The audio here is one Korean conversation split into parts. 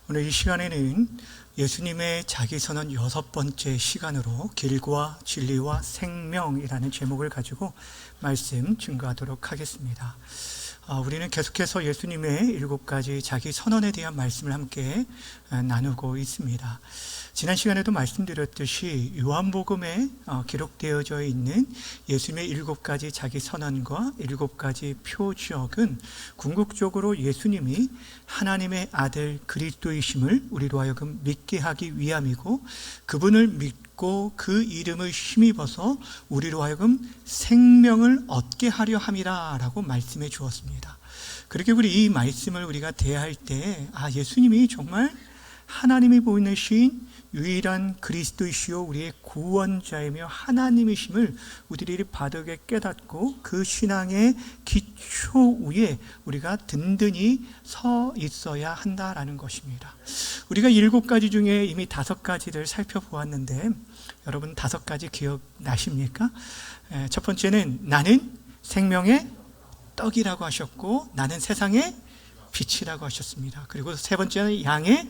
오늘 이 시간에는 예수님의 자기선언 6번째 시간으로 길과 진리와 생명이라는 제목을 가지고 말씀 증거하도록 하겠습니다. 우리는 계속해서 예수님의 7가지 자기 선언에 대한 말씀을 함께 나누고 있습니다. 지난 시간에도 말씀드렸듯이 요한복음에 기록되어져 있는 예수님의 7가지 자기 선언과 7가지 표적은 궁극적으로 예수님이 하나님의 아들 그리스도이심을 우리로 하여금 믿게 하기 위함이고, 그분을 믿고 그 이름을 힘입어서 우리로 하여금 생명을 얻게 하려 함이라 라고 말씀해 주었습니다. 그렇게 우리 이 말씀을 우리가 대할 때 예수님이 정말 하나님이 보이신 유일한 그리스도이시요 우리의 구원자이며 하나님이심을 우리들이 바르게 깨닫고 그 신앙의 기초 위에 우리가 든든히 서 있어야 한다라는 것입니다. 우리가 7가지 중에 이미 5가지를 살펴보았는데 여러분 5가지 기억나십니까? 첫 번째는 나는 생명의 떡이라고 하셨고, 나는 세상의 빛이라고 하셨습니다. 그리고 세 번째는 양의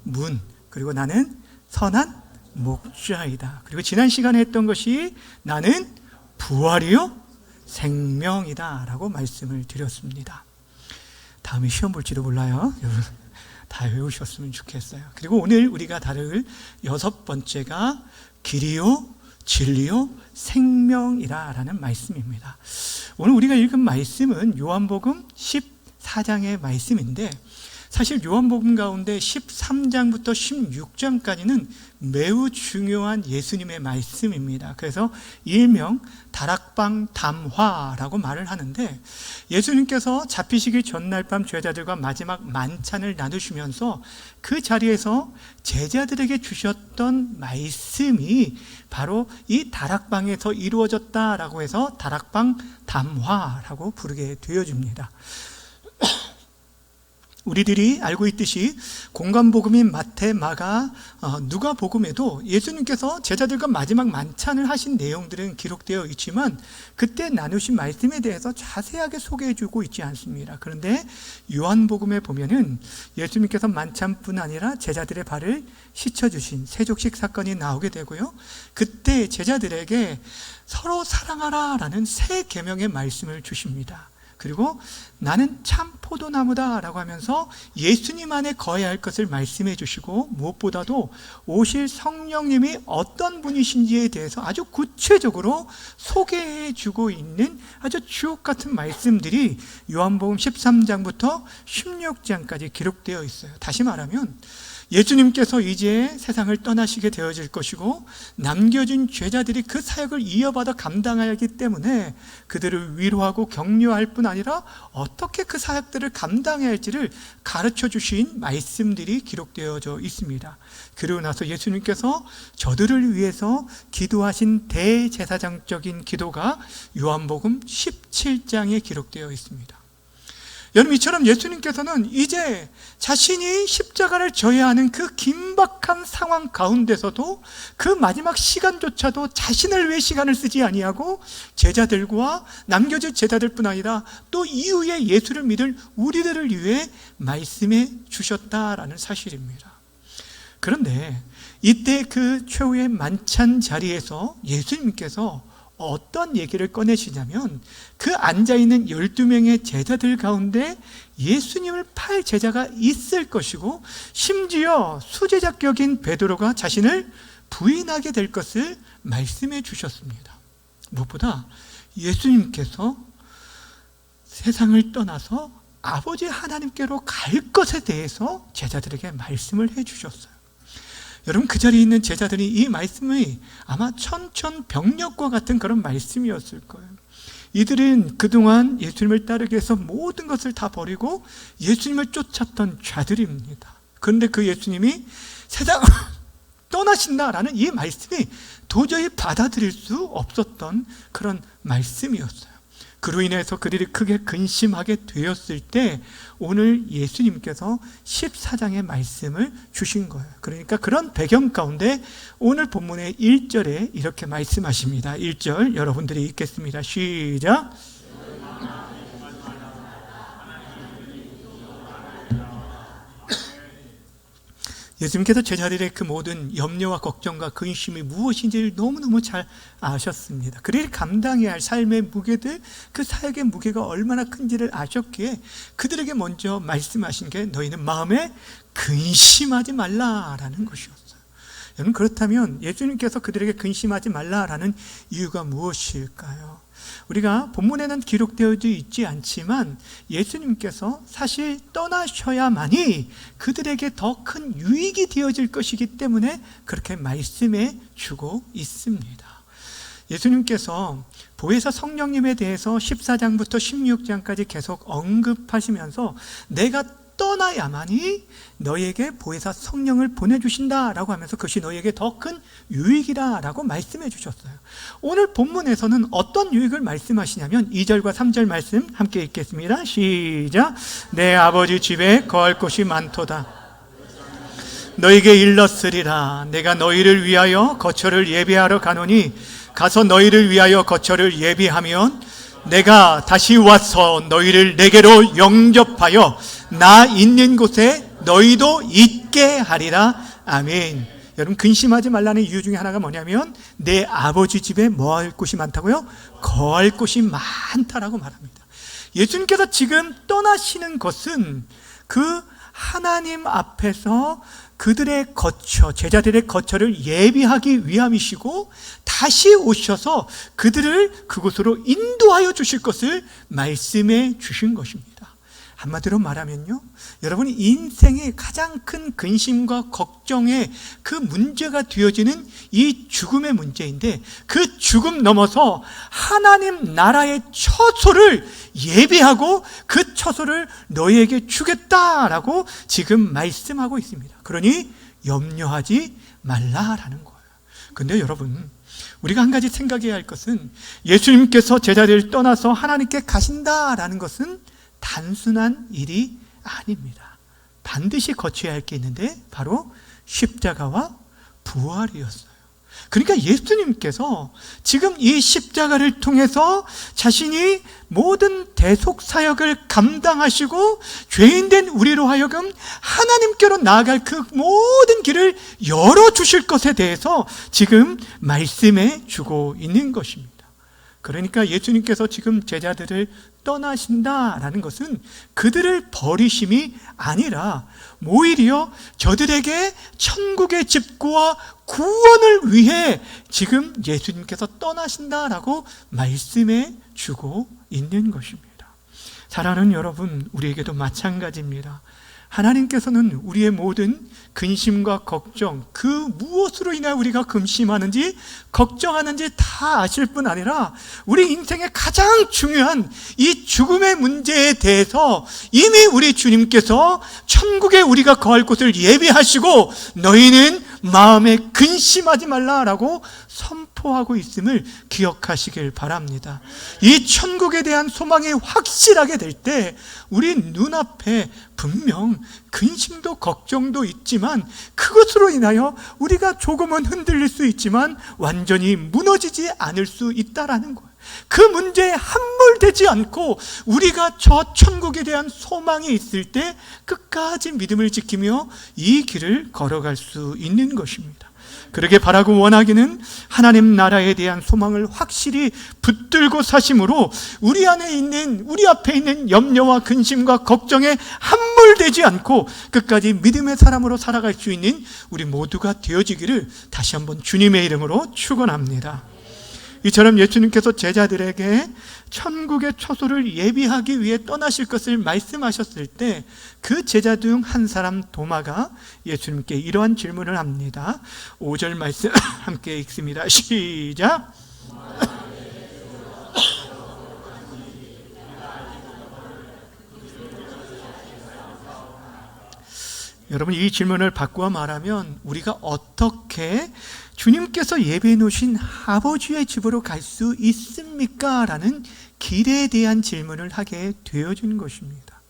문, 그리고 나는 선한 목자이다. 그리고 지난 시간에 했던 것이 나는 부활이요 생명이다 라고 말씀을 드렸습니다. 다음에 시험 볼지도 몰라요. 여러분 다 외우셨으면 좋겠어요. 그리고 오늘 우리가 다룰 6번째가 길이요 진리요 생명이라 라는 말씀입니다. 오늘 우리가 읽은 말씀은 요한복음 14장의 말씀인데, 사실 요한복음 가운데 13장부터 16장까지는 매우 중요한 예수님의 말씀입니다. 그래서 일명 다락방 담화라고 말을 하는데, 예수님께서 잡히시기 전날 밤 제자들과 마지막 만찬을 나누시면서 그 자리에서 제자들에게 주셨던 말씀이 바로 이 다락방에서 이루어졌다라고 해서 다락방 담화라고 부르게 되어집니다. 우리들이 알고 있듯이 공간복음인 마태, 마가, 누가복음에도 예수님께서 제자들과 마지막 만찬을 하신 내용들은 기록되어 있지만 그때 나누신 말씀에 대해서 자세하게 소개해주고 있지 않습니다. 그런데 요한복음에 보면은 예수님께서 만찬뿐 아니라 제자들의 발을 씻어주신 세족식 사건이 나오게 되고요, 그때 제자들에게 서로 사랑하라 라는 새 계명의 말씀을 주십니다. 그리고 나는 참 포도나무다 라고 하면서 예수님 안에 거해야 할 것을 말씀해 주시고, 무엇보다도 오실 성령님이 어떤 분이신지에 대해서 아주 구체적으로 소개해 주고 있는 아주 주옥 같은 말씀들이 요한복음 13장부터 16장까지 기록되어 있어요. 다시 말하면 예수님께서 이제 세상을 떠나시게 되어질 것이고, 남겨진 제자들이 그 사역을 이어받아 감당해야 하기 때문에 그들을 위로하고 격려할 뿐 아니라 어떻게 그 사역들을 감당해야 할지를 가르쳐 주신 말씀들이 기록되어져 있습니다. 그리고 나서 예수님께서 저들을 위해서 기도하신 대제사장적인 기도가 요한복음 17장에 기록되어 있습니다. 여러분, 이처럼 예수님께서는 이제 자신이 십자가를 져야 하는 그 긴박한 상황 가운데서도 그 마지막 시간조차도 자신을 위해 시간을 쓰지 아니하고 제자들과 남겨진 제자들뿐 아니라 또 이후에 예수를 믿을 우리들을 위해 말씀해 주셨다라는 사실입니다. 그런데 이때 그 최후의 만찬 자리에서 예수님께서 어떤 얘기를 꺼내시냐면, 그 앉아있는 12명의 제자들 가운데 예수님을 팔 제자가 있을 것이고, 심지어 수제자격인 베드로가 자신을 부인하게 될 것을 말씀해 주셨습니다. 무엇보다 예수님께서 세상을 떠나서 아버지 하나님께로 갈 것에 대해서 제자들에게 말씀을 해 주셨어요. 여러분, 그 자리에 있는 제자들이 이 말씀이 아마 천천병력과 같은 그런 말씀이었을 거예요. 이들은 그동안 예수님을 따르기 위해서 모든 것을 다 버리고 예수님을 쫓았던 자들입니다. 그런데 그 예수님이 세상을 떠나신다라는 이 말씀이 도저히 받아들일 수 없었던 그런 말씀이었어요. 그로 인해서 그들이 크게 근심하게 되었을 때 오늘 예수님께서 14장의 말씀을 주신 거예요. 그러니까 그런 배경 가운데 오늘 본문의 1절에 이렇게 말씀하십니다. 1절 여러분들이 읽겠습니다. 시작. 예수님께서 제자들의 그 모든 염려와 걱정과 근심이 무엇인지를 너무너무 잘 아셨습니다. 그들이 감당해야 할 삶의 무게들, 그 사역의 무게가 얼마나 큰지를 아셨기에 그들에게 먼저 말씀하신 게 너희는 마음에 근심하지 말라라는 것이었어요. 여러분, 그렇다면 예수님께서 그들에게 근심하지 말라라는 이유가 무엇일까요? 우리가 본문에는 기록되어 있지 않지만 예수님께서 사실 떠나셔야만이 그들에게 더 큰 유익이 되어질 것이기 때문에 그렇게 말씀해 주고 있습니다. 예수님께서 보혜사 성령님에 대해서 14장부터 16장까지 계속 언급하시면서 내가 떠나야만이 너희에게 보혜사 성령을 보내주신다라고 하면서 그것이 너희에게 더 큰 유익이다라고 말씀해 주셨어요. 오늘 본문에서는 어떤 유익을 말씀하시냐면 2절과 3절 말씀 함께 읽겠습니다. 시작. 내 아버지 집에 거할 곳이 많도다. 너희에게 일렀으리라. 내가 너희를 위하여 거처를 예비하러 가노니 가서 너희를 위하여 거처를 예비하면 내가 다시 와서 너희를 내게로 영접하여 나 있는 곳에 너희도 있게 하리라. 아멘. 여러분, 근심하지 말라는 이유 중에 하나가 뭐냐면 내 아버지 집에 뭐 할 곳이 많다고요? 거할 곳이 많다라고 말합니다. 예수님께서 지금 떠나시는 것은 그 하나님 앞에서 그들의 거처, 제자들의 거처를 예비하기 위함이시고 다시 오셔서 그들을 그곳으로 인도하여 주실 것을 말씀해 주신 것입니다. 한마디로 말하면요, 여러분이 인생의 가장 큰 근심과 걱정의 그 문제가 되어지는 이 죽음의 문제인데 그 죽음 넘어서 하나님 나라의 처소를 예비하고 그 처소를 너희에게 주겠다라고 지금 말씀하고 있습니다. 그러니 염려하지 말라라는 거예요. 근데 여러분, 우리가 한 가지 생각해야 할 것은 예수님께서 제자들을 떠나서 하나님께 가신다라는 것은 단순한 일이 아닙니다. 반드시 거쳐야 할 게 있는데 바로 십자가와 부활이었어요. 그러니까 예수님께서 지금 이 십자가를 통해서 자신이 모든 대속사역을 감당하시고 죄인된 우리로 하여금 하나님께로 나아갈 그 모든 길을 열어주실 것에 대해서 지금 말씀해 주고 있는 것입니다. 그러니까 예수님께서 지금 제자들을 떠나신다라는 것은 그들을 버리심이 아니라 오히려 저들에게 천국의 집구와 구원을 위해 지금 예수님께서 떠나신다라고 말씀해 주고 있는 것입니다. 사랑하는 여러분, 우리에게도 마찬가지입니다. 하나님께서는 우리의 모든 근심과 걱정, 그 무엇으로 인하여 우리가 근심하는지 걱정하는지 다 아실 뿐 아니라 우리 인생의 가장 중요한 이 죽음의 문제에 대해서 이미 우리 주님께서 천국에 우리가 거할 곳을 예비하시고 너희는 마음에 근심하지 말라라고 선포하고 있음을 기억하시길 바랍니다. 이 천국에 대한 소망이 확실하게 될 때 우리 눈앞에 분명 근심도 걱정도 있지만 그것으로 인하여 우리가 조금은 흔들릴 수 있지만 완전히 무너지지 않을 수 있다라는 거예요. 그 문제에 함몰되지 않고 우리가 저 천국에 대한 소망이 있을 때 끝까지 믿음을 지키며 이 길을 걸어갈 수 있는 것입니다. 그러게 바라고 원하기는 하나님 나라에 대한 소망을 확실히 붙들고 사심으로 우리 앞에 있는 염려와 근심과 걱정에 함몰되지 않고 끝까지 믿음의 사람으로 살아갈 수 있는 우리 모두가 되어지기를 다시 한번 주님의 이름으로 축원합니다. 이처럼 예수님께서 제자들에게 천국의 처소를 예비하기 위해 떠나실 것을 말씀하셨을 때 그 제자 중 한 사람 도마가 예수님께 이러한 질문을 합니다. 5절 말씀 함께 읽습니다. 시작. 여러분, 이 질문을 바꾸어 말하면 우리가 어떻게 주님께서 예배해 놓으신 아버지의 집으로 갈 수 있습니까? 라는 길에 대한 질문을 하게 되어진 것입니다.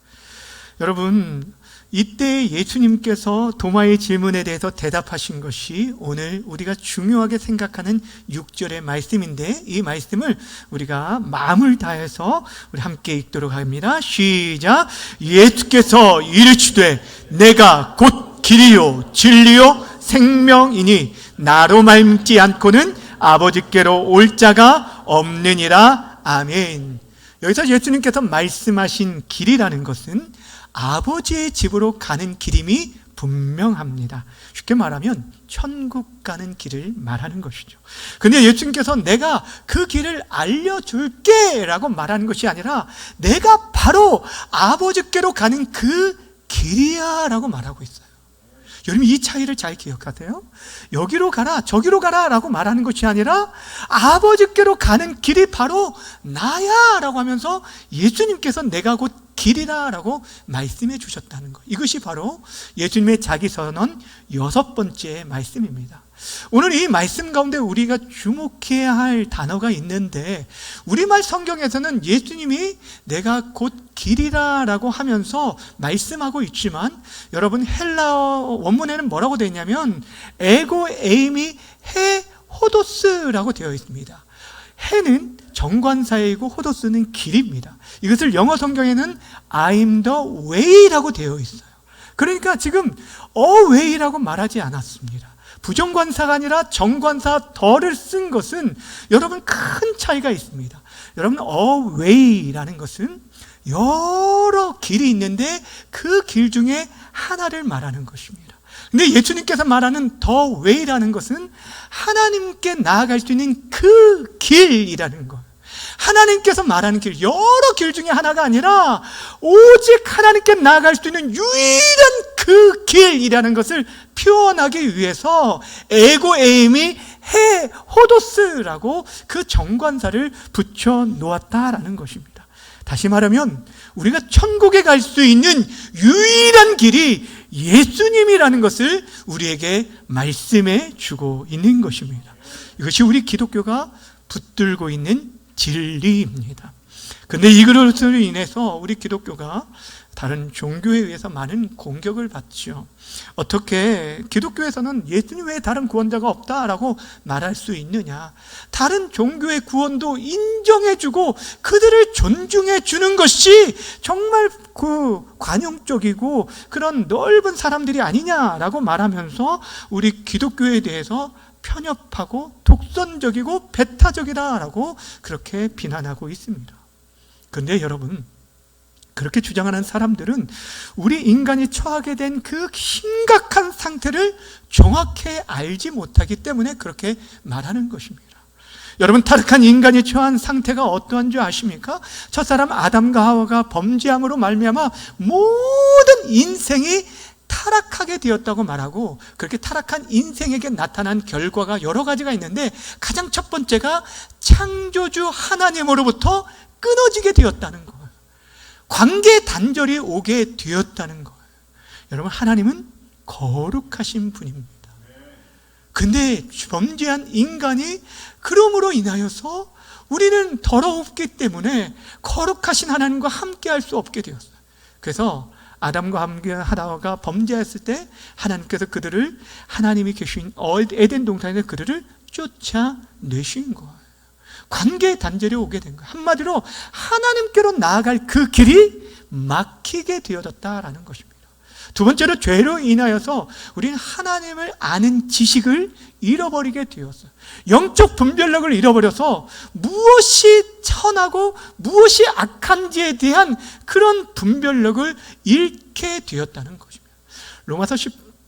여러분, 이때 예수님께서 도마의 질문에 대해서 대답하신 것이 오늘 우리가 중요하게 생각하는 6절의 말씀인데 이 말씀을 우리가 마음을 다해서 우리 함께 읽도록 합니다. 시작. 예수께서 이르시되 내가 곧 길이요 진리요 생명이니 나로 말미암지 않고는 아버지께로 올 자가 없느니라. 아멘. 여기서 예수님께서 말씀하신 길이라는 것은 아버지의 집으로 가는 길임이 분명합니다. 쉽게 말하면 천국 가는 길을 말하는 것이죠. 근데 예수님께서 내가 그 길을 알려줄게 라고 말하는 것이 아니라 내가 바로 아버지께로 가는 그 길이야 라고 말하고 있어요. 여러분 이 차이를 잘 기억하세요. 여기로 가라 저기로 가라 라고 말하는 것이 아니라 아버지께로 가는 길이 바로 나야 라고 하면서 예수님께서 내가 곧 길이라 라고 말씀해 주셨다는 것, 이것이 바로 예수님의 자기선언 6번째 말씀입니다. 오늘 이 말씀 가운데 우리가 주목해야 할 단어가 있는데 우리말 성경에서는 예수님이 내가 곧 길이라 라고 하면서 말씀하고 있지만 여러분 헬라어 원문에는 뭐라고 되어 있냐면 에고 에이미 해 호도스라고 되어 있습니다. 해는 정관사이고 호도스는 길입니다. 이것을 영어 성경에는 I'm the way라고 되어 있어요. 그러니까 지금 way라고 말하지 않았습니다. 부정관사가 아니라 정관사 더를 쓴 것은 여러분 큰 차이가 있습니다. 여러분 way라는 것은 여러 길이 있는데 그 길 중에 하나를 말하는 것입니다. 근데 예수님께서 말하는 the way라는 것은 하나님께 나아갈 수 있는 그 길이라는 것. 하나님께서 말하는 길, 여러 길 중에 하나가 아니라 오직 하나님께 나아갈 수 있는 유일한 그 길이라는 것을 표현하기 위해서 에고 에임이 해 호도스라고 그 정관사를 붙여 놓았다라는 것입니다. 다시 말하면 우리가 천국에 갈 수 있는 유일한 길이 예수님이라는 것을 우리에게 말씀해 주고 있는 것입니다. 이것이 우리 기독교가 붙들고 있는 진리입니다. 그런데 이것으로 인해서 우리 기독교가 다른 종교에 의해서 많은 공격을 받죠. 어떻게 기독교에서는 예수님 외에 다른 구원자가 없다라고 말할 수 있느냐? 다른 종교의 구원도 인정해주고 그들을 존중해 주는 것이 정말 그 관용적이고 그런 넓은 사람들이 아니냐라고 말하면서 우리 기독교에 대해서 편협하고 독선적이고 배타적이다라고 그렇게 비난하고 있습니다. 그런데 여러분, 그렇게 주장하는 사람들은 우리 인간이 처하게 된 그 심각한 상태를 정확히 알지 못하기 때문에 그렇게 말하는 것입니다. 여러분, 타락한 인간이 처한 상태가 어떠한 줄 아십니까? 첫사람 아담과 하와가 범죄함으로 말미암아 모든 인생이 타락하게 되었다고 말하고, 그렇게 타락한 인생에게 나타난 결과가 여러 가지가 있는데 가장 첫 번째가 창조주 하나님으로부터 끊어지게 되었다는 거예요. 관계 단절이 오게 되었다는 거예요. 여러분, 하나님은 거룩하신 분입니다. 근데 범죄한 인간이 그럼으로 인하여서 우리는 더러웠기 때문에 거룩하신 하나님과 함께 할 수 없게 되었어요. 그래서 아담과 하와가 범죄했을 때 하나님께서 그들을, 하나님이 계신 에덴 동산에서 그들을 쫓아내신 거예요. 관계 단절이 오게 된 거예요. 한마디로 하나님께로 나아갈 그 길이 막히게 되어졌다라는 것입니다. 두 번째로 죄로 인하여서 우리는 하나님을 아는 지식을 잃어버리게 되었어요. 영적 분별력을 잃어버려서 무엇이 선하고 무엇이 악한지에 대한 그런 분별력을 잃게 되었다는 것입니다. 로마서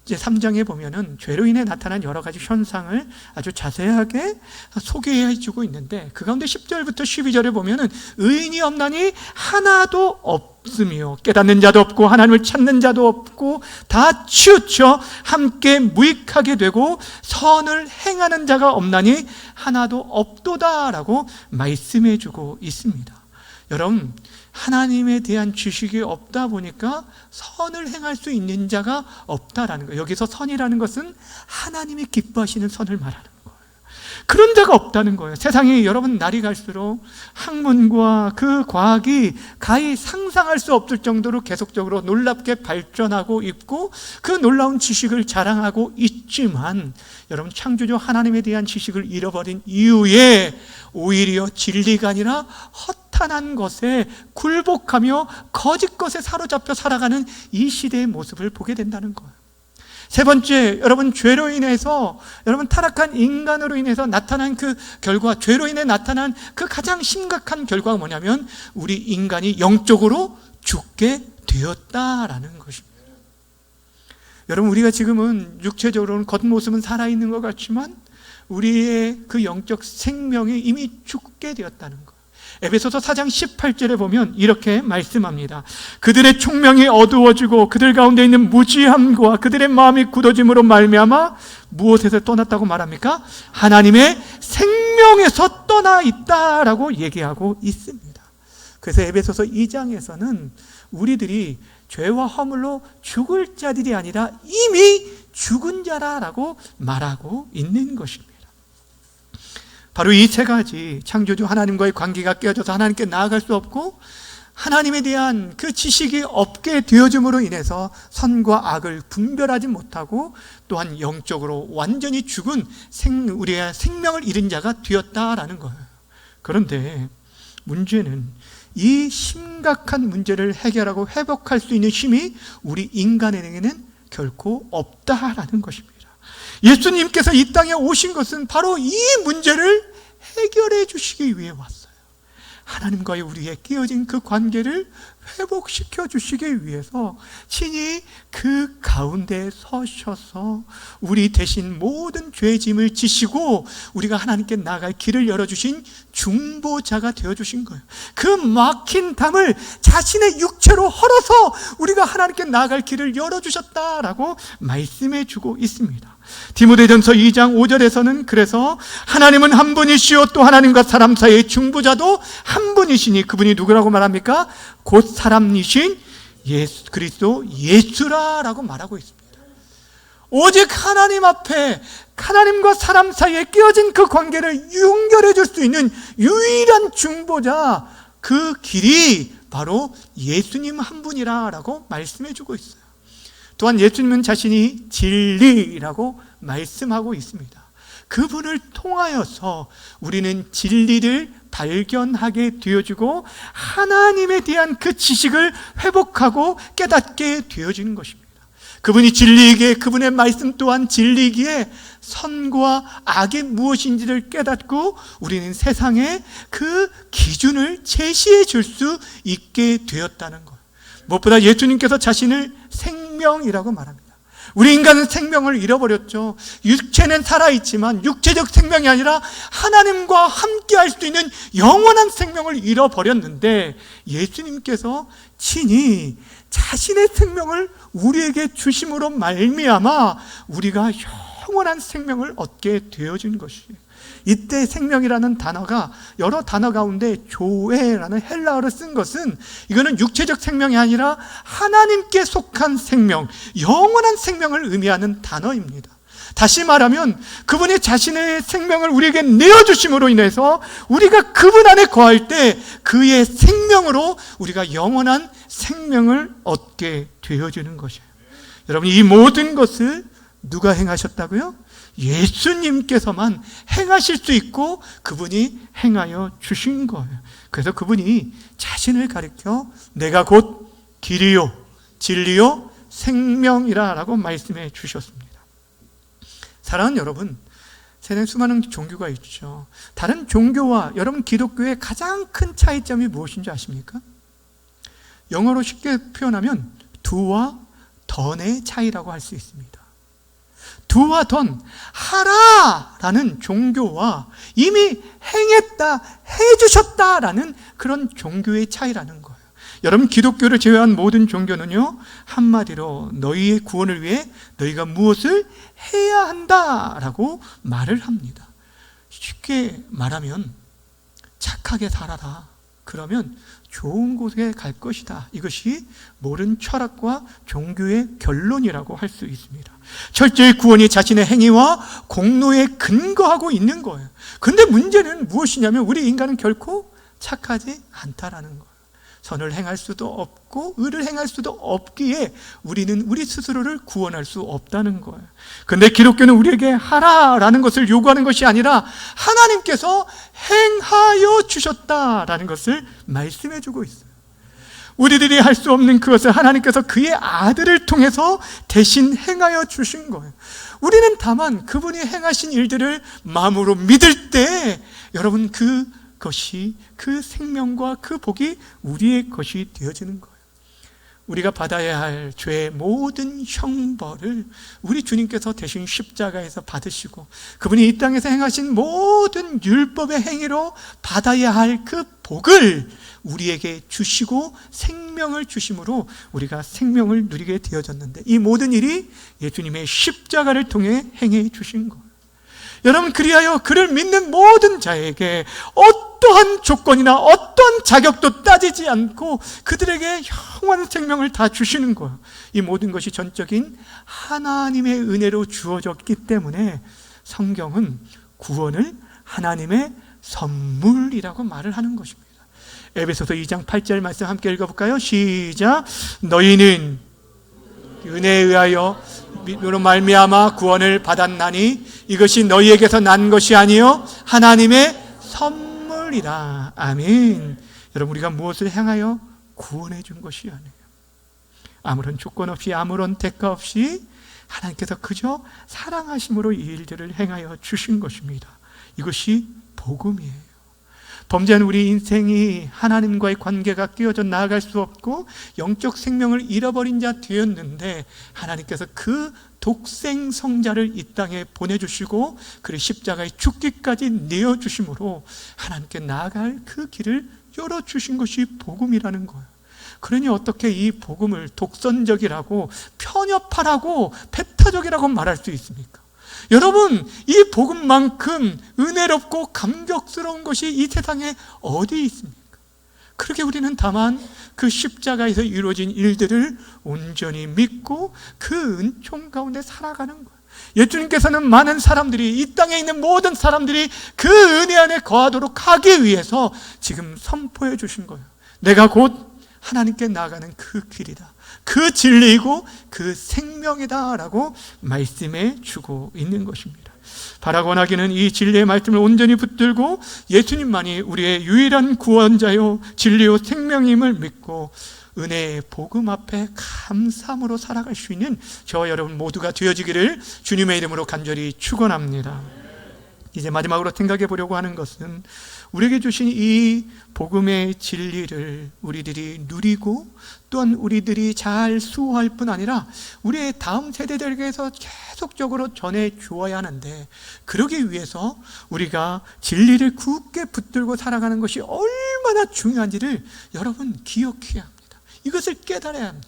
13장에 보면은 죄로 인해 나타난 여러 가지 현상을 아주 자세하게 소개해 주고 있는데, 그 가운데 10절부터 12절에 보면은 의인이 없나니 하나도 없으며 깨닫는 자도 없고 하나님을 찾는 자도 없고 다 치우쳐 함께 무익하게 되고 선을 행하는 자가 없나니 하나도 없도다라고 말씀해 주고 있습니다. 여러분, 하나님에 대한 지식이 없다 보니까 선을 행할 수 있는 자가 없다라는 거예요. 여기서 선이라는 것은 하나님이 기뻐하시는 선을 말하는 거예요. 그런 자가 없다는 거예요. 세상이 여러분 날이 갈수록 학문과 그 과학이 가히 상상할 수 없을 정도로 계속적으로 놀랍게 발전하고 있고 그 놀라운 지식을 자랑하고 있지만, 여러분, 창조주 하나님에 대한 지식을 잃어버린 이후에 오히려 진리가 아니라 허탄한 것에 굴복하며 거짓 것에 사로잡혀 살아가는 이 시대의 모습을 보게 된다는 거예요. 세 번째, 여러분 죄로 인해서, 여러분 타락한 인간으로 인해서 나타난 그 결과, 죄로 인해 나타난 그 가장 심각한 결과가 뭐냐면 우리 인간이 영적으로 죽게 되었다라는 것입니다. 여러분, 우리가 지금은 육체적으로는 겉모습은 살아있는 것 같지만 우리의 그 영적 생명이 이미 죽게 되었다는 것. 에베소서 4장 18절에 보면 이렇게 말씀합니다. 그들의 총명이 어두워지고 그들 가운데 있는 무지함과 그들의 마음이 굳어짐으로 말미암아 무엇에서 떠났다고 말합니까? 하나님의 생명에서 떠나 있다라고 얘기하고 있습니다. 그래서 에베소서 2장에서는 우리들이 죄와 허물로 죽을 자들이 아니라 이미 죽은 자라라고 말하고 있는 것입니다. 바로 이 세 가지, 창조주 하나님과의 관계가 깨어져서 하나님께 나아갈 수 없고 하나님에 대한 그 지식이 없게 되어짐으로 인해서 선과 악을 분별하지 못하고 또한 영적으로 완전히 죽은 우리의 생명을 잃은 자가 되었다라는 거예요. 그런데 문제는 이 심각한 문제를 해결하고 회복할 수 있는 힘이 우리 인간에게는 결코 없다라는 것입니다. 예수님께서 이 땅에 오신 것은 바로 이 문제를 해결해 주시기 위해 왔어요. 하나님과의 우리의 깨어진 그 관계를 회복시켜 주시기 위해서 친히 그 가운데 서셔서 우리 대신 모든 죄짐을 지시고 우리가 하나님께 나아갈 길을 열어주신 중보자가 되어주신 거예요. 그 막힌 담을 자신의 육체로 헐어서 우리가 하나님께 나아갈 길을 열어주셨다라고 말씀해 주고 있습니다. 디모데전서 2장 5절에서는 그래서 하나님은 한 분이시요 또 하나님과 사람 사이의 중보자도 한 분이시니 그분이 누구라고 말합니까? 곧 사람이신 예수 그리스도 예수라라고 말하고 있습니다. 오직 하나님 앞에 하나님과 사람 사이에 끼어진 그 관계를 연결해 줄 수 있는 유일한 중보자, 그 길이 바로 예수님 한 분이라고 말씀해 주고 있어요. 또한 예수님은 자신이 진리라고 말씀하고 있습니다. 그분을 통하여서 우리는 진리를 발견하게 되어지고 하나님에 대한 그 지식을 회복하고 깨닫게 되어지는 것입니다. 그분이 진리이기에 그분의 말씀 또한 진리이기에 선과 악이 무엇인지를 깨닫고 우리는 세상에 그 기준을 제시해 줄 수 있게 되었다는 것. 무엇보다 예수님께서 자신을 생명이라고 말합니다. 우리 인간은 생명을 잃어버렸죠. 육체는 살아있지만 육체적 생명이 아니라 하나님과 함께 할 수 있는 영원한 생명을 잃어버렸는데 예수님께서 친히 자신의 생명을 우리에게 주심으로 말미암아 우리가 영원한 생명을 얻게 되어진 것이에요. 이때 생명이라는 단어가 여러 단어 가운데 조에라는 헬라어를 쓴 것은 이거는 육체적 생명이 아니라 하나님께 속한 생명, 영원한 생명을 의미하는 단어입니다. 다시 말하면 그분이 자신의 생명을 우리에게 내어주심으로 인해서 우리가 그분 안에 거할 때 그의 생명으로 우리가 영원한 생명을 얻게 되어지는 것이에요. 여러분, 이 모든 것을 누가 행하셨다고요? 예수님께서만 행하실 수 있고 그분이 행하여 주신 거예요. 그래서 그분이 자신을 가리켜 내가 곧 길이요 진리요 생명이라고 말씀해 주셨습니다. 사랑하는 여러분, 세상에 수많은 종교가 있죠. 다른 종교와 여러분 기독교의 가장 큰 차이점이 무엇인지 아십니까? 영어로 쉽게 표현하면 do와 done의 차이라고 할 수 있습니다. do와 done, 하라라는 종교와 이미 행했다, 해주셨다라는 그런 종교의 차이라는 거예요. 여러분, 기독교를 제외한 모든 종교는요, 한마디로 너희의 구원을 위해 너희가 무엇을 해야 한다라고 말을 합니다. 쉽게 말하면 착하게 살아라, 그러면 좋은 곳에 갈 것이다. 이것이 모든 철학과 종교의 결론이라고 할 수 있습니다. 철저히 구원이 자신의 행위와 공로에 근거하고 있는 거예요. 그런데 문제는 무엇이냐면 우리 인간은 결코 착하지 않다라는 거예요. 선을 행할 수도 없고 의를 행할 수도 없기에 우리는 우리 스스로를 구원할 수 없다는 거예요. 그런데 기독교는 우리에게 하라라는 것을 요구하는 것이 아니라 하나님께서 행하여 주셨다라는 것을 말씀해 주고 있어요. 우리들이 할 수 없는 그것을 하나님께서 그의 아들을 통해서 대신 행하여 주신 거예요. 우리는 다만 그분이 행하신 일들을 마음으로 믿을 때 여러분 그것이, 그 생명과 그 복이 우리의 것이 되어지는 거예요. 우리가 받아야 할 죄의 모든 형벌을 우리 주님께서 대신 십자가에서 받으시고, 그분이 이 땅에서 행하신 모든 율법의 행위로 받아야 할 그 복을 우리에게 주시고 생명을 주심으로 우리가 생명을 누리게 되어졌는데, 이 모든 일이 예수님의 십자가를 통해 행해 주신 거예요. 여러분, 그리하여 그를 믿는 모든 자에게 어떠한 조건이나 어떤 자격도 따지지 않고 그들에게 영원한 생명을 다 주시는 거예요. 이 모든 것이 전적인 하나님의 은혜로 주어졌기 때문에 성경은 구원을 하나님의 선물이라고 말을 하는 것입니다. 에베소서 2장 8절 말씀 함께 읽어볼까요? 시작. 너희는 은혜에 의하여 믿음으로 말미암아 구원을 받았나니 이것이 너희에게서 난 것이 아니요 하나님의 선물이라. 아멘. 여러분, 우리가 무엇을 향하여 구원해 준 것이 아니에요. 아무런 조건 없이, 아무런 대가 없이 하나님께서 그저 사랑하심으로 이 일들을 행하여 주신 것입니다. 이것이 복음이에요. 범죄한 우리 인생이 하나님과의 관계가 끼어져 나아갈 수 없고 영적 생명을 잃어버린 자 되었는데, 하나님께서 그 독생 성자를 이 땅에 보내주시고 그를 십자가에 죽기까지 내어주심으로 하나님께 나아갈 그 길을 열어주신 것이 복음이라는 거예요. 그러니 어떻게 이 복음을 독선적이라고, 편협하라고, 배타적이라고 말할 수 있습니까? 여러분, 이 복음만큼 은혜롭고 감격스러운 것이 이 세상에 어디 있습니까? 그렇게 우리는 다만 그 십자가에서 이루어진 일들을 온전히 믿고 그 은총 가운데 살아가는 거예요. 예수님께서는 많은 사람들이, 이 땅에 있는 모든 사람들이 그 은혜 안에 거하도록 하기 위해서 지금 선포해 주신 거예요. 내가 곧 하나님께 나아가는 그 길이다, 그 진리이고 그 생명이다 라고 말씀해 주고 있는 것입니다. 바라고 원하기는 이 진리의 말씀을 온전히 붙들고 예수님만이 우리의 유일한 구원자요 진리요 생명임을 믿고 은혜의 복음 앞에 감사함으로 살아갈 수 있는 저와 여러분 모두가 되어지기를 주님의 이름으로 간절히 축원합니다. 이제 마지막으로 생각해 보려고 하는 것은, 우리에게 주신 이 복음의 진리를 우리들이 누리고 또한 우리들이 잘 수호할 뿐 아니라 우리의 다음 세대들에게서 계속적으로 전해 주어야 하는데, 그러기 위해서 우리가 진리를 굳게 붙들고 살아가는 것이 얼마나 중요한지를 여러분 기억해야 합니다. 이것을 깨달아야 합니다.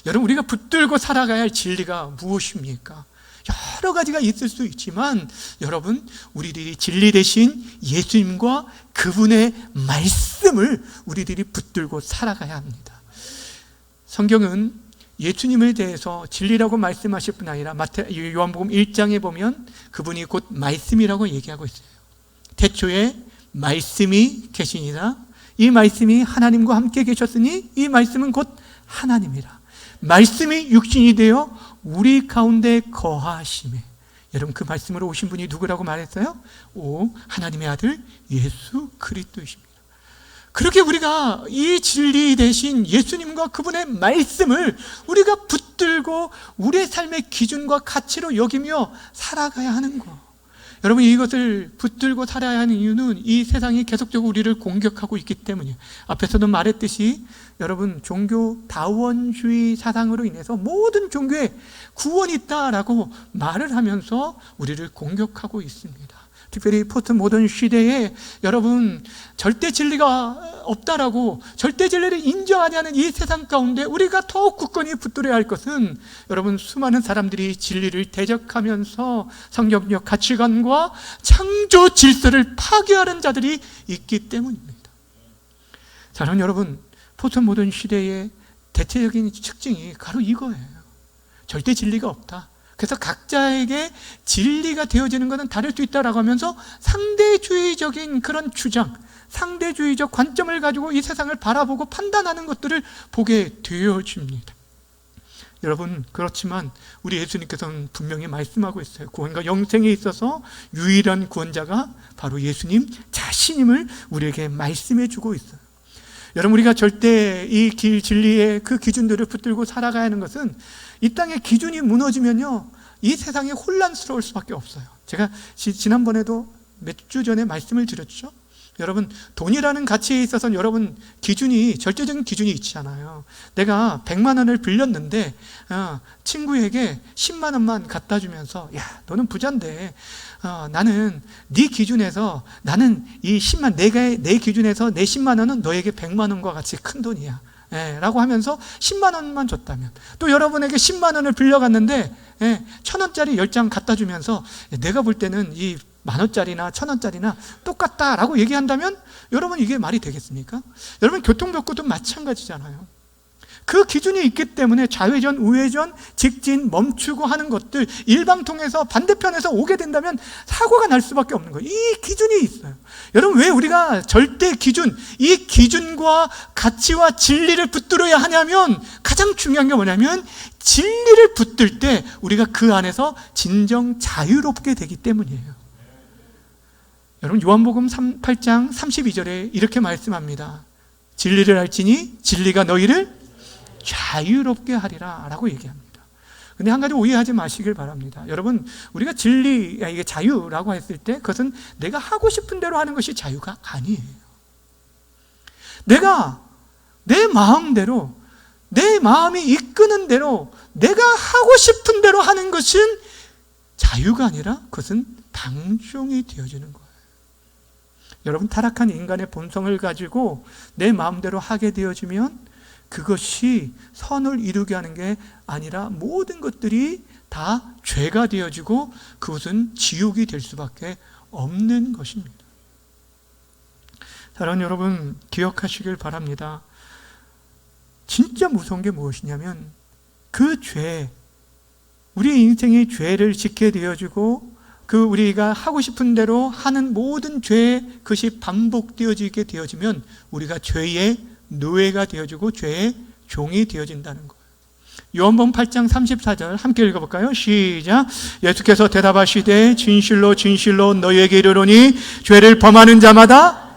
여러분, 우리가 붙들고 살아가야 할 진리가 무엇입니까? 여러 가지가 있을 수 있지만 여러분, 우리들이 진리 대신 예수님과 그분의 말씀을 우리들이 붙들고 살아가야 합니다. 성경은 예수님에 대해서 진리라고 말씀하실 뿐 아니라 요한복음 1장에 보면 그분이 곧 말씀이라고 얘기하고 있어요. 태초에 말씀이 계시니라. 이 말씀이 하나님과 함께 계셨으니 이 말씀은 곧 하나님이라. 말씀이 육신이 되어 우리 가운데 거하심에. 여러분, 그 말씀으로 오신 분이 누구라고 말했어요? 하나님의 아들 예수 그리스도이십니다. 그렇게 우리가 이 진리 대신 예수님과 그분의 말씀을 우리가 붙들고 우리의 삶의 기준과 가치로 여기며 살아가야 하는 거. 여러분, 이것을 붙들고 살아야 하는 이유는 이 세상이 계속적으로 우리를 공격하고 있기 때문이에요. 앞에서도 말했듯이 여러분, 종교 다원주의 사상으로 인해서 모든 종교에 구원이 있다라고 말을 하면서 우리를 공격하고 있습니다. 특별히 포스트 모던 시대에 여러분, 절대 진리가 없다라고, 절대 진리를 인정하지 않은 이 세상 가운데 우리가 더욱 굳건히 붙들어야 할 것은, 여러분, 수많은 사람들이 진리를 대적하면서 성경적 가치관과 창조 질서를 파괴하는 자들이 있기 때문입니다. 자, 그럼 여러분, 포스트 모던 시대의 대체적인 특징이 바로 이거예요. 절대 진리가 없다. 그래서 각자에게 진리가 되어지는 것은 다를 수 있다라고 하면서 상대주의적인 그런 주장, 상대주의적 관점을 가지고 이 세상을 바라보고 판단하는 것들을 보게 되어집니다. 여러분, 그렇지만 우리 예수님께서는 분명히 말씀하고 있어요. 구원과 영생에 있어서 유일한 구원자가 바로 예수님 자신임을 우리에게 말씀해 주고 있어요. 여러분, 우리가 절대 이 길 진리의 그 기준들을 붙들고 살아가야 하는 것은 이 땅의 기준이 무너지면요, 이 세상이 혼란스러울 수밖에 없어요. 제가 지난번에도 몇 주 전에 말씀을 드렸죠. 여러분, 돈이라는 가치에 있어서는 여러분 기준이, 절대적인 기준이 있잖아요. 내가 100만 원을 빌렸는데 친구에게 10만 원만 갖다 주면서, 야, 너는 부자인데 나는 네 기준에서, 나는 이 10만, 내 기준에서 내 10만 원은 너에게 100만 원과 같이 큰 돈이야, 라고 하면서 10만 원만 줬다면, 또 여러분에게 10만 원을 빌려갔는데 1,000원짜리 10장 갖다 주면서 내가 볼 때는 이 10,000원짜리나 1,000원짜리나 똑같다라고 얘기한다면, 여러분, 이게 말이 되겠습니까? 여러분, 교통법규도 마찬가지잖아요. 그 기준이 있기 때문에 좌회전, 우회전, 직진, 멈추고 하는 것들, 일방통해서 반대편에서 오게 된다면 사고가 날 수밖에 없는 거예요. 이 기준이 있어요. 여러분, 왜 우리가 절대 기준, 이 기준과 가치와 진리를 붙들어야 하냐면, 가장 중요한 게 뭐냐면, 진리를 붙들 때 우리가 그 안에서 진정 자유롭게 되기 때문이에요. 여러분, 요한복음 8장 32절에 이렇게 말씀합니다. 진리를 알지니 진리가 너희를 자유롭게 하리라 라고 얘기합니다. 근데 한 가지 오해하지 마시길 바랍니다. 여러분, 우리가 진리, 이게 자유라고 했을 때 그것은 내가 하고 싶은 대로 하는 것이 자유가 아니에요. 내가 내 마음대로, 내 마음이 이끄는 대로, 내가 하고 싶은 대로 하는 것은 자유가 아니라 그것은 방종이 되어지는 거예요. 여러분, 타락한 인간의 본성을 가지고 내 마음대로 하게 되어지면 그것이 선을 이루게 하는 게 아니라 모든 것들이 다 죄가 되어지고 그것은 지옥이 될 수밖에 없는 것입니다. 사랑하는 여러분, 기억하시길 바랍니다. 진짜 무서운 게 무엇이냐면, 그 죄, 우리 인생의 죄를 짓게 되어지고 그 우리가 하고 싶은 대로 하는 모든 죄, 그것이 반복되어지게 되어지면 우리가 죄의 노예가 되어지고 죄의 종이 되어진다는 거예요. 요한복음 8장 34절 함께 읽어볼까요? 시작. 예수께서 대답하시되 진실로 진실로 너희에게 이르노니 죄를 범하는 자마다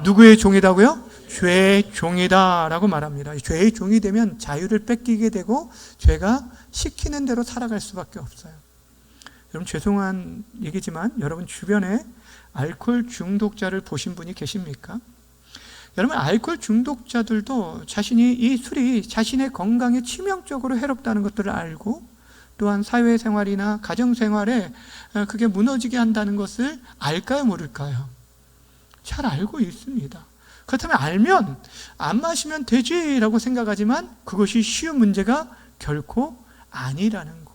누구의 종이다고요? 죄의 종이다 라고 말합니다. 죄의 종이 되면 자유를 뺏기게 되고 죄가 시키는 대로 살아갈 수밖에 없어요. 여러분, 죄송한 얘기지만 여러분 주변에 알코올 중독자를 보신 분이 계십니까? 여러분, 알코올 중독자들도 자신이 이 술이 자신의 건강에 치명적으로 해롭다는 것들을 알고, 또한 사회생활이나 가정생활에 그게 무너지게 한다는 것을 알까요, 모를까요? 잘 알고 있습니다. 그렇다면 알면 안 마시면 되지라고 생각하지만 그것이 쉬운 문제가 결코 아니라는 거예요.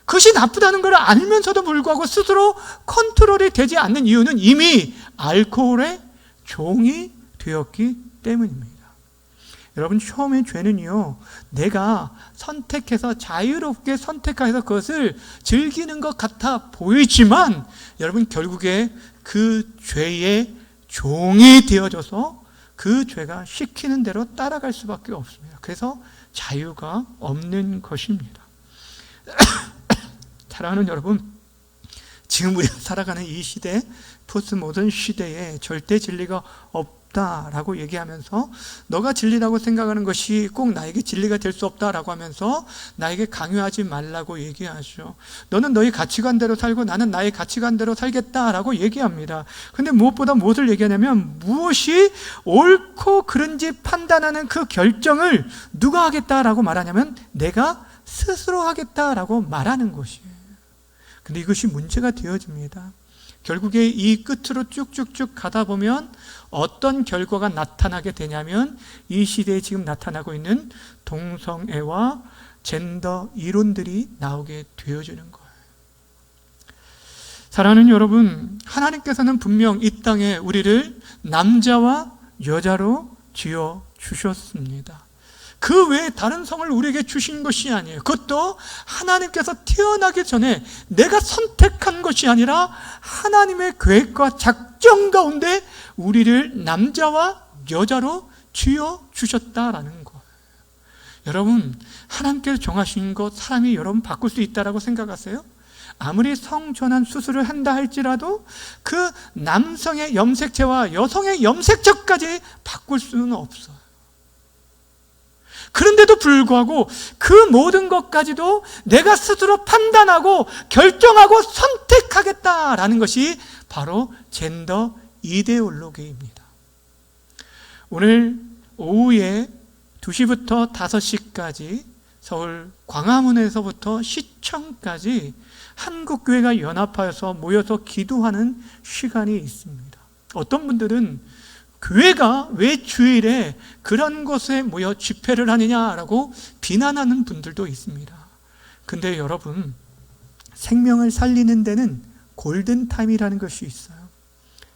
그것이 나쁘다는 걸 알면서도 불구하고 스스로 컨트롤이 되지 않는 이유는 이미 알코올의 종이 되었기 때문입니다. 여러분, 처음에 죄는요, 내가 선택해서 자유롭게 선택해서 그것을 즐기는 것 같아 보이지만, 여러분, 결국에 그 죄의 종이 되어져서 그 죄가 시키는 대로 따라갈 수밖에 없습니다. 그래서 자유가 없는 것입니다. 사랑하는 여러분, 지금 우리가 살아가는 이 시대, 포스트 모던 시대에 절대 진리가 없다라고 얘기하면서, 너가 진리라고 생각하는 것이 꼭 나에게 진리가 될 수 없다라고 하면서 나에게 강요하지 말라고 얘기하죠. 너는 너의 가치관대로 살고 나는 나의 가치관대로 살겠다라고 얘기합니다. 근데 무엇보다 무엇을 얘기하냐면, 무엇이 옳고 그른지 판단하는 그 결정을 누가 하겠다라고 말하냐면 내가 스스로 하겠다라고 말하는 것이에요. 근데 이것이 문제가 되어집니다. 결국에 이 끝으로 쭉쭉쭉 가다 보면 어떤 결과가 나타나게 되냐면, 이 시대에 지금 나타나고 있는 동성애와 젠더 이론들이 나오게 되어지는 거예요. 사랑하는 여러분, 하나님께서는 분명 이 땅에 우리를 남자와 여자로 지어 주셨습니다. 그 외에 다른 성을 우리에게 주신 것이 아니에요. 그것도 하나님께서 태어나기 전에 내가 선택한 것이 아니라 하나님의 계획과 작정 가운데 우리를 남자와 여자로 지어 주셨다라는 거예요. 여러분, 하나님께서 정하신 것 사람이 여러분 바꿀 수 있다라고 생각하세요? 아무리 성전환 수술을 한다 할지라도 그 남성의 염색체와 여성의 염색체까지 바꿀 수는 없어요. 그런데도 불구하고 그 모든 것까지도 내가 스스로 판단하고 결정하고 선택하겠다라는 것이 바로 젠더 이데올로기입니다. 오늘 오후에 2시부터 5시까지 서울 광화문에서부터 시청까지 한국교회가 연합하여서 모여서 기도하는 시간이 있습니다. 어떤 분들은 교회가 왜 주일에 그런 곳에 모여 집회를 하느냐라고 비난하는 분들도 있습니다. 근데 여러분, 생명을 살리는 데는 골든타임이라는 것이 있어요.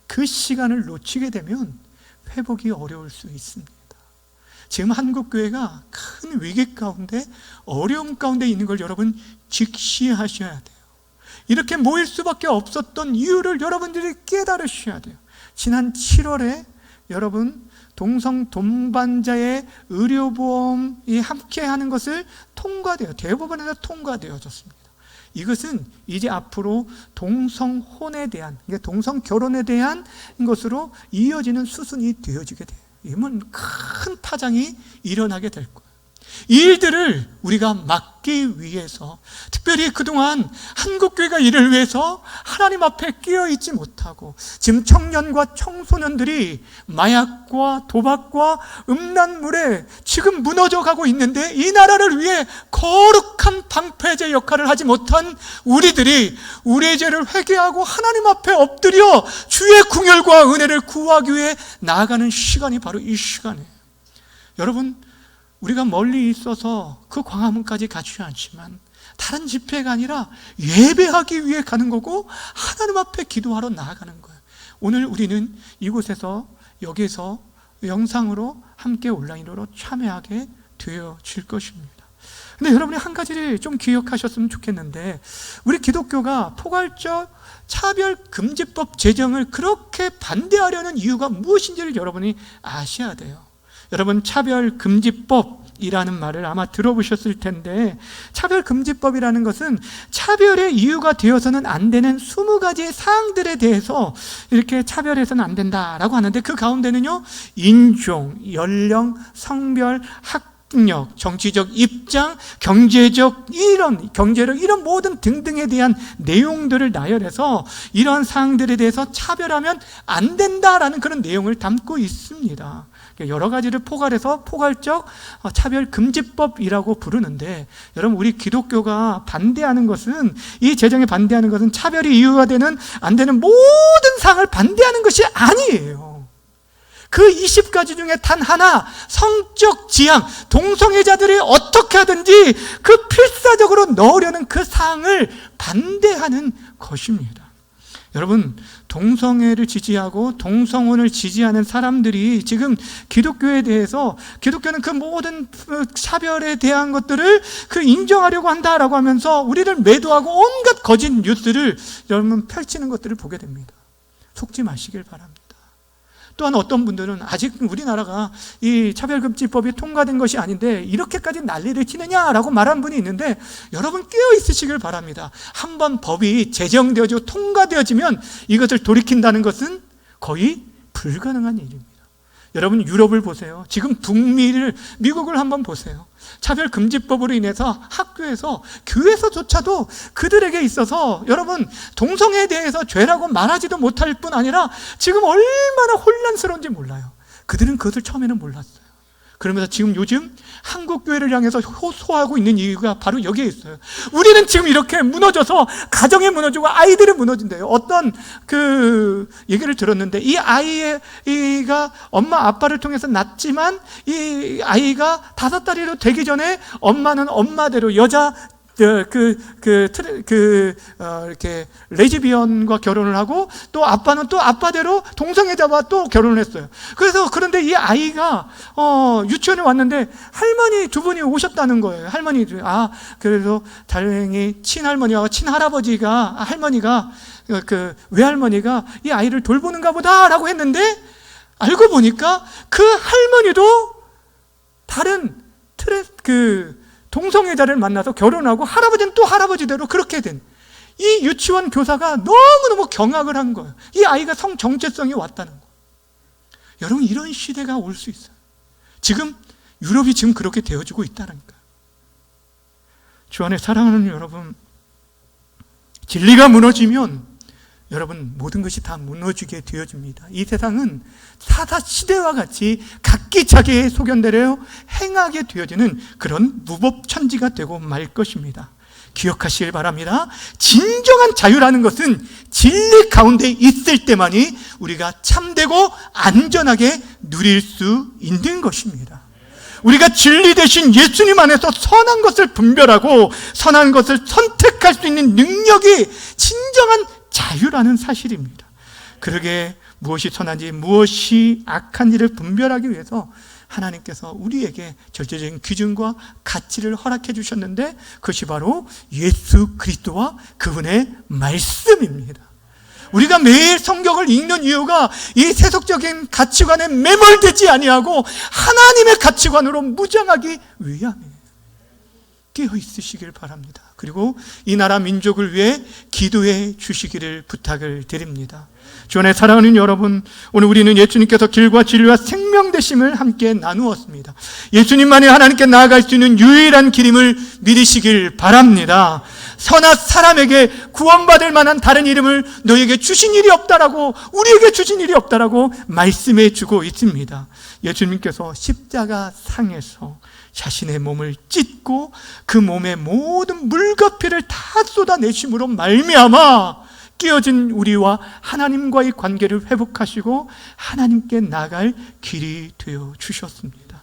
그 시간을 놓치게 되면 회복이 어려울 수 있습니다. 지금 한국교회가 큰 위기 가운데, 어려움 가운데 있는 걸 여러분 직시하셔야 돼요. 이렇게 모일 수밖에 없었던 이유를 여러분들이 깨달으셔야 돼요. 지난 7월에 여러분 동성 동반자의 의료보험이 함께하는 것을 대법원에서 통과되어졌습니다. 이것은 이제 앞으로 동성혼에 대한, 동성 결혼에 대한 것으로 이어지는 수순이 되어지게 돼요. 이건 큰 파장이 일어나게 될 거예요. 이 일들을 우리가 막기 위해서, 특별히 그동안 한국교회가 이를 위해서 하나님 앞에 끼어있지 못하고 지금 청년과 청소년들이 마약과 도박과 음란물에 지금 무너져 가고 있는데, 이 나라를 위해 거룩한 방패제 역할을 하지 못한 우리들이 우리의 죄를 회개하고 하나님 앞에 엎드려 주의 궁혈과 은혜를 구하기 위해 나아가는 시간이 바로 이 시간이에요. 여러분, 우리가 멀리 있어서 그 광화문까지 가지 않지만 다른 집회가 아니라 예배하기 위해 가는 거고, 하나님 앞에 기도하러 나아가는 거예요. 오늘 우리는 이곳에서, 여기서 영상으로 함께 온라인으로 참여하게 되어질 것입니다. 근데 여러분이 한 가지를 좀 기억하셨으면 좋겠는데, 우리 기독교가 포괄적 차별금지법 제정을 그렇게 반대하려는 이유가 무엇인지를 여러분이 아셔야 돼요. 여러분, 차별금지법이라는 말을 아마 들어보셨을 텐데, 차별금지법이라는 것은 차별의 이유가 되어서는 안 되는 20가지의 사항들에 대해서 이렇게 차별해서는 안 된다라고 하는데, 그 가운데는요, 인종, 연령, 성별, 학력, 정치적 입장, 경제력 이런 모든 등등에 대한 내용들을 나열해서 이런 사항들에 대해서 차별하면 안 된다라는 그런 내용을 담고 있습니다. 여러 가지를 포괄해서 포괄적 차별금지법이라고 부르는데, 여러분, 우리 기독교가 반대하는 것은, 이 제정에 반대하는 것은 차별이 이유가 되는, 안 되는 모든 사항을 반대하는 것이 아니에요. 그 20가지 중에 단 하나, 성적 지향, 동성애자들이 어떻게 하든지 그 필사적으로 넣으려는 그 사항을 반대하는 것입니다. 여러분, 동성애를 지지하고 동성혼을 지지하는 사람들이 지금 기독교에 대해서, 기독교는 그 모든 차별에 대한 것들을 인정하려고 한다라고 하면서 우리를 매도하고 온갖 거짓 뉴스를 여러분 펼치는 것들을 보게 됩니다. 속지 마시길 바랍니다. 또한 어떤 분들은 아직 우리나라가 이 차별금지법이 통과된 것이 아닌데 이렇게까지 난리를 치느냐라고 말한 분이 있는데, 여러분 깨어 있으시길 바랍니다. 한번 법이 제정되어지고 통과되어지면 이것을 돌이킨다는 것은 거의 불가능한 일입니다. 여러분, 유럽을 보세요. 지금 북미를, 미국을 한번 보세요. 차별금지법으로 인해서 학교에서, 교회에서조차도 그들에게 있어서 여러분 동성애에 대해서 죄라고 말하지도 못할 뿐 아니라 지금 얼마나 혼란스러운지 몰라요. 그들은 그것을 처음에는 몰랐어요. 그러면서 지금 요즘 한국교회를 향해서 호소하고 있는 이유가 바로 여기에 있어요. 우리는 지금 이렇게 무너져서 가정이 무너지고 아이들이 무너진대요. 어떤 얘기를 들었는데, 이 아이가 엄마 아빠를 통해서 낳지만 이 아이가 5살이 되기 전에 엄마는 엄마대로 여자 이렇게 레즈비언과 결혼을 하고, 또 아빠는 또 아빠대로 동성애자와 또 결혼을 했어요. 그런데 이 아이가 유치원에 왔는데 할머니 두 분이 오셨다는 거예요. 그래서 다행히 친할머니와 친할아버지가, 할머니가, 외할머니가 이 아이를 돌보는가 보다라고 했는데, 알고 보니까 그 할머니도 다른 동성애자를 만나서 결혼하고, 할아버지는 또 할아버지대로 그렇게 된, 이 유치원 교사가 너무너무 경악을 한 거예요. 이 아이가 성 정체성이 왔다는 거예요. 여러분, 이런 시대가 올 수 있어요. 지금 유럽이 지금 그렇게 되어지고 있다니까요. 주 안에 사랑하는 여러분, 진리가 무너지면 여러분 모든 것이 다 무너지게 되어집니다. 이 세상은 사사시대와 같이 각기 자기의 소견대로 행하게 되어지는 그런 무법천지가 되고 말 것입니다. 기억하시길 바랍니다. 진정한 자유라는 것은 진리 가운데 있을 때만이 우리가 참되고 안전하게 누릴 수 있는 것입니다. 우리가 진리 대신 예수님 안에서 선한 것을 분별하고 선한 것을 선택할 수 있는 능력이 진정한 자유라는 사실입니다. 그러게 무엇이 선한지 무엇이 악한지를 분별하기 위해서 하나님께서 우리에게 절대적인 기준과 가치를 허락해 주셨는데 그것이 바로 예수 그리스도와 그분의 말씀입니다. 우리가 매일 성경을 읽는 이유가 이 세속적인 가치관에 매몰되지 아니하고 하나님의 가치관으로 무장하기 위함이에요. 깨어 있으시길 바랍니다. 그리고 이 나라 민족을 위해 기도해 주시기를 부탁을 드립니다. 주 안에 사랑하는 여러분, 오늘 우리는 예수님께서 길과 진리와 생명 되심을 함께 나누었습니다. 예수님만이 하나님께 나아갈 수 있는 유일한 길임을 믿으시길 바랍니다. 선한 사람에게 구원받을 만한 다른 이름을 너에게 주신 일이 없다라고, 우리에게 주신 일이 없다라고 말씀해 주고 있습니다. 예수님께서 십자가 상에서 자신의 몸을 찢고 그 몸의 모든 물과 피를 다 쏟아내심으로 말미암아 깨어진 우리와 하나님과의 관계를 회복하시고 하나님께 나갈 길이 되어 주셨습니다.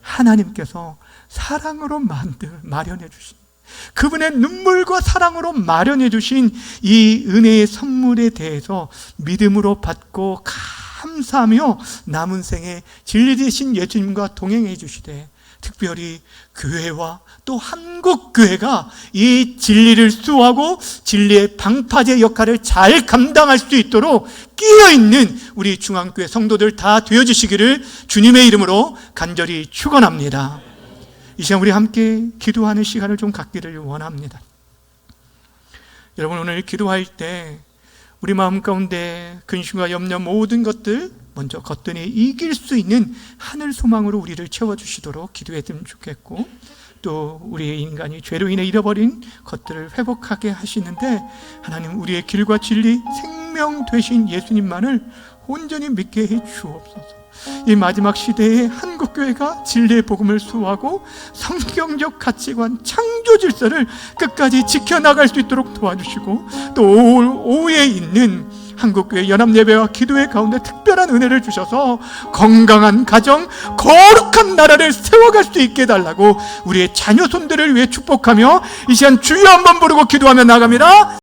하나님께서 사랑으로 마련해 주신, 그분의 눈물과 사랑으로 마련해 주신 이 은혜의 선물에 대해서 믿음으로 받고 감사하며 남은 생에 진리 되신 예수님과 동행해 주시되, 특별히 교회와 또 한국교회가 이 진리를 수호하고 진리의 방파제 역할을 잘 감당할 수 있도록 끼어있는 우리 중앙교회 성도들 다 되어주시기를 주님의 이름으로 간절히 축원합니다. 이 시간 우리 함께 기도하는 시간을 좀 갖기를 원합니다. 여러분, 오늘 기도할 때 우리 마음 가운데 근심과 염려 모든 것들 먼저 걷더니 이길 수 있는 하늘 소망으로 우리를 채워주시도록 기도했으면 좋겠고, 또 우리의 인간이 죄로 인해 잃어버린 것들을 회복하게 하시는데 하나님, 우리의 길과 진리 생명 되신 예수님만을 온전히 믿게 해 주옵소서. 이 마지막 시대에 한국교회가 진리의 복음을 수호하고 성경적 가치관, 창조 질서를 끝까지 지켜나갈 수 있도록 도와주시고, 또 오후에 있는 한국교회 연합예배와 기도회 가운데 특별한 은혜를 주셔서 건강한 가정, 거룩한 나라를 세워갈 수 있게 해달라고 우리의 자녀 손들을 위해 축복하며 이 시간 주여 한번 부르고 기도하며 나갑니다.